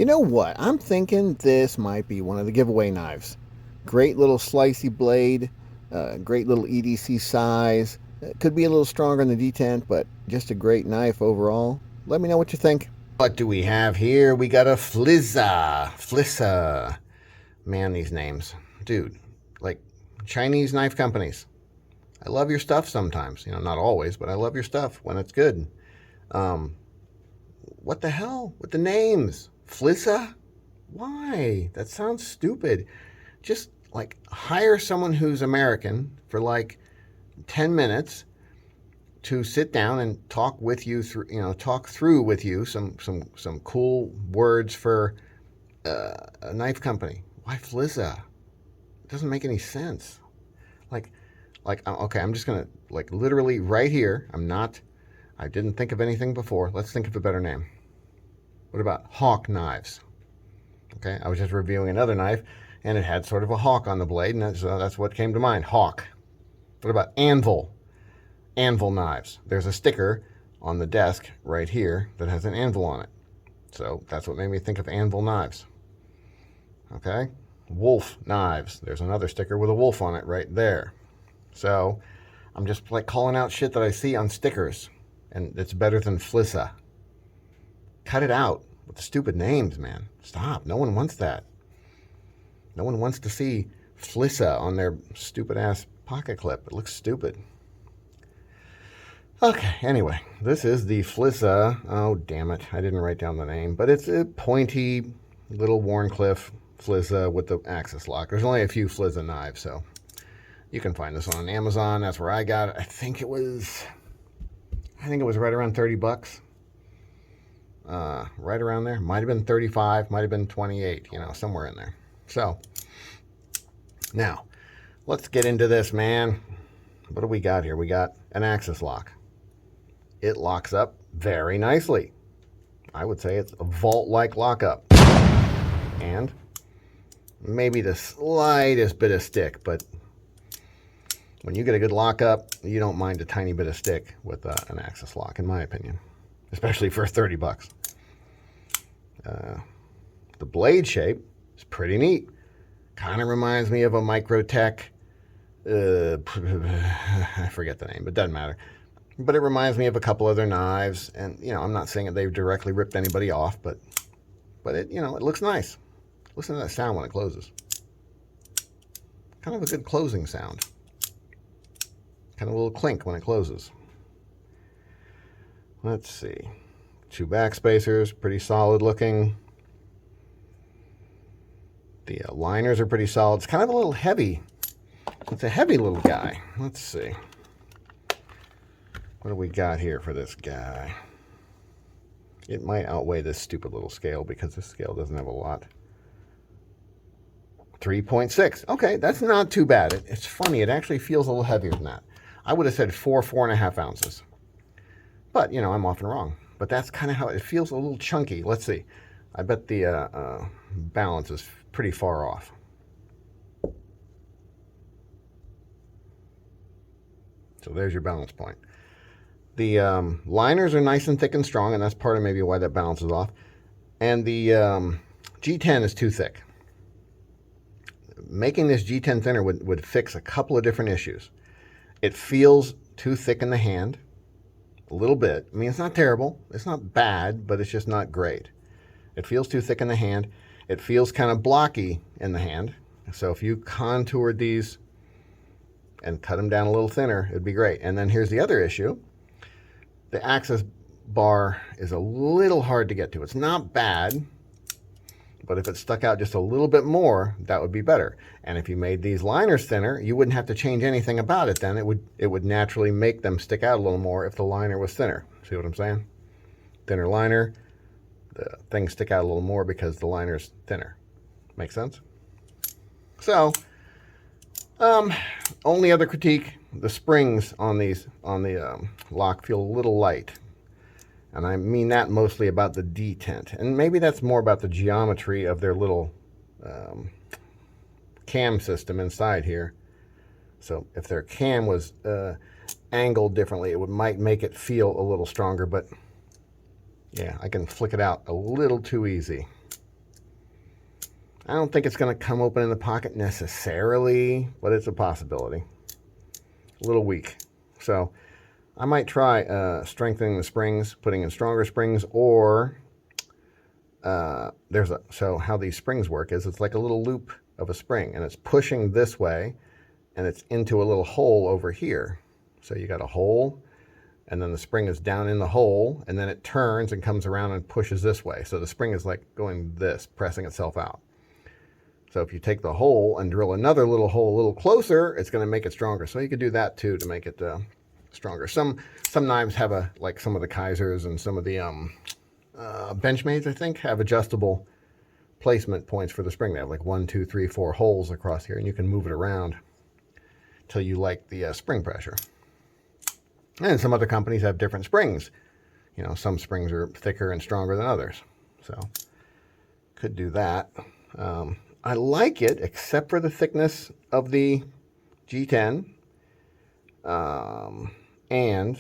You know what? I'm thinking this might be one of the giveaway knives. Great little slicey blade, great little EDC size. Could be a little stronger than the D10, but just a great knife overall. Let me know what you think. What do we have here? We got a Flissa. Man, these names. Dude, like Chinese knife companies. I love your stuff sometimes. You know, not always, but I love your stuff when it's good. What the hell with the names? Flissa? Why? That sounds stupid. Just like hire someone who's American for like 10 minutes to sit down and talk with you through, talk through with you some cool words for a knife company. Why Flissa? It doesn't make any sense. Okay, I'm just gonna like literally right here. I didn't think of anything before. Let's think of a better name. What about Hawk Knives? Okay, I was just reviewing another knife, and it had sort of a hawk on the blade, and that's what came to mind, Hawk. What about Anvil? Anvil Knives. There's a sticker on the desk right here that has an anvil on it. So that's what made me think of Anvil Knives. Okay, Wolf Knives. There's another sticker with a wolf on it right there. So I'm just like calling out shit that I see on stickers, and it's better than Flissa. Cut it out with the stupid names, man. Stop. No one wants that. No one wants to see Flissa on their stupid ass pocket clip. It looks stupid. Okay, anyway, this is the Flissa. Oh, damn it. I didn't write down the name, but it's a pointy little Wharncliffe Flissa with the axis lock. There's only a few Flissa knives, so you can find this on Amazon. That's where I got it. I think it was right around 30 bucks. Right around there. Might have been 35, might have been 28, somewhere in there. So, now, let's get into this, man. What do we got here? We got an axis lock. It locks up very nicely. I would say it's a vault-like lockup. And maybe the slightest bit of stick, but when you get a good lockup, you don't mind a tiny bit of stick with an axis lock, in my opinion. Especially for 30 bucks. The blade shape is pretty neat. Kind of reminds me of a Microtech. I forget the name, but doesn't matter. But it reminds me of a couple other knives, and I'm not saying that they've directly ripped anybody off, but it it looks nice. Listen to that sound when it closes. Kind of a good closing sound. Kind of a little clink when it closes. Let's see. 2 back spacers, pretty solid looking. The liners are pretty solid. It's kind of a little heavy. It's a heavy little guy. Let's see. What do we got here for this guy? It might outweigh this stupid little scale because this scale doesn't have a lot. 3.6. Okay, that's not too bad. It's funny. It actually feels a little heavier than that. I would have said 4.5 ounces. But, I'm often wrong. But that's kind of how it feels, a little chunky. Let's see. I bet the balance is pretty far off. So there's your balance point. The liners are nice and thick and strong, and that's part of maybe why that balance is off. And the G10 is too thick. Making this G10 thinner would fix a couple of different issues. It feels too thick in the hand. A little bit. I mean, it's not terrible. It's not bad, but it's just not great. It feels too thick in the hand. It feels kind of blocky in the hand. So if you contoured these and cut them down a little thinner, it'd be great. And then here's the other issue. The axis bar is a little hard to get to. It's not bad, but if it stuck out just a little bit more, that would be better. And if you made these liners thinner, you wouldn't have to change anything about it then. It would naturally make them stick out a little more if the liner was thinner. See what I'm saying? Thinner liner, the things stick out a little more because the liner's thinner. Make sense? So, only other critique, the springs on the lock feel a little light. And I mean that mostly about the detent. And maybe that's more about the geometry of their little cam system inside here. So if their cam was angled differently, it might make it feel a little stronger. But yeah, I can flick it out a little too easy. I don't think it's going to come open in the pocket necessarily, but it's a possibility. A little weak. So I might try strengthening the springs, putting in stronger springs, or so how these springs work is it's like a little loop of a spring, and it's pushing this way, and it's into a little hole over here. So you got a hole, and then the spring is down in the hole, and then it turns and comes around and pushes this way. So the spring is like going this, pressing itself out. So if you take the hole and drill another little hole a little closer, it's going to make it stronger. So you could do that too to make it stronger. Some knives have like some of the Kaisers and some of the Benchmades, I think, have adjustable placement points for the spring. They have like 1, 2, 3, 4 holes across here, and you can move it around till you like the spring pressure. And some other companies have different springs. You know, some springs are thicker and stronger than others. So could do that. I like it, except for the thickness of the G10. And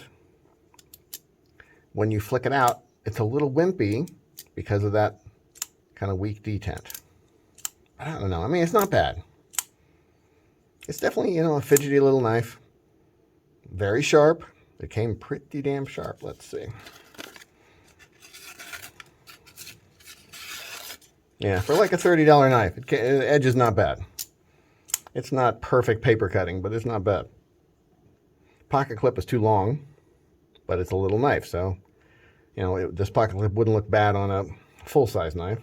when you flick it out, it's a little wimpy because of that kind of weak detent. I don't know. I mean, it's not bad. It's definitely, you know, a fidgety little knife. Very sharp. It came pretty damn sharp. Let's see. Yeah, for like a $30 knife, the edge is not bad. It's not perfect paper cutting, but it's not bad. Pocket clip is too long, but it's a little knife, so, you know, this pocket clip wouldn't look bad on a full-size knife.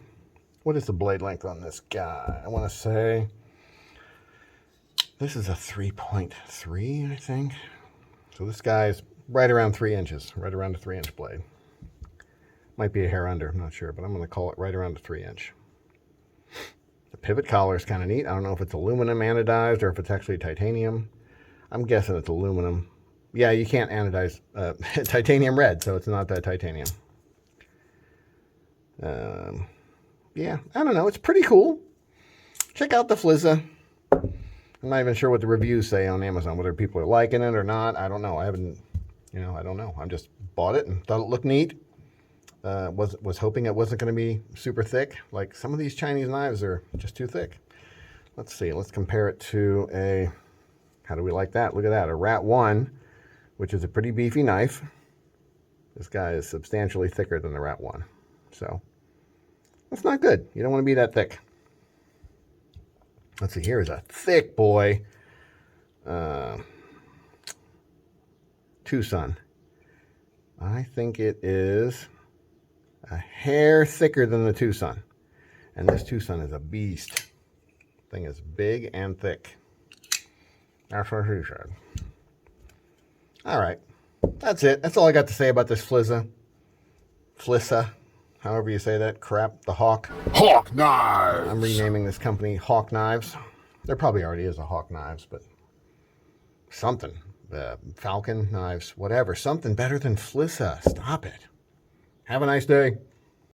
What is the blade length on this guy? I want to say this is a 3.3, I think. So this guy is right around 3 inches, right around a 3-inch blade. Might be a hair under, I'm not sure, but I'm going to call it right around a 3-inch. The pivot collar is kind of neat. I don't know if it's aluminum anodized or if it's actually titanium. I'm guessing it's aluminum. Yeah, you can't anodize titanium red, so it's not that titanium. Yeah, I don't know. It's pretty cool. Check out the Flissa. I'm not even sure what the reviews say on Amazon, whether people are liking it or not. I don't know. I haven't, you know, I don't know. I just bought it and thought it looked neat. Was hoping it wasn't going to be super thick. Like some of these Chinese knives are just too thick. Let's see. Let's compare it to a, how do we like that? Look at that. A Rat 1, which is a pretty beefy knife. This guy is substantially thicker than the Rat 1. So that's not good. You don't want to be that thick. Let's see. Here's a thick boy. Tucson. I think it is a hair thicker than the Tucson. And this Tucson is a beast. Thing is big and thick. That's what he said. All right. That's it. That's all I got to say about this Flissa. Flissa. However you say that crap. The Hawk. Hawk Knives! I'm renaming this company Hawk Knives. There probably already is a Hawk Knives, but something. Falcon Knives, whatever. Something better than Flissa. Stop it. Have a nice day.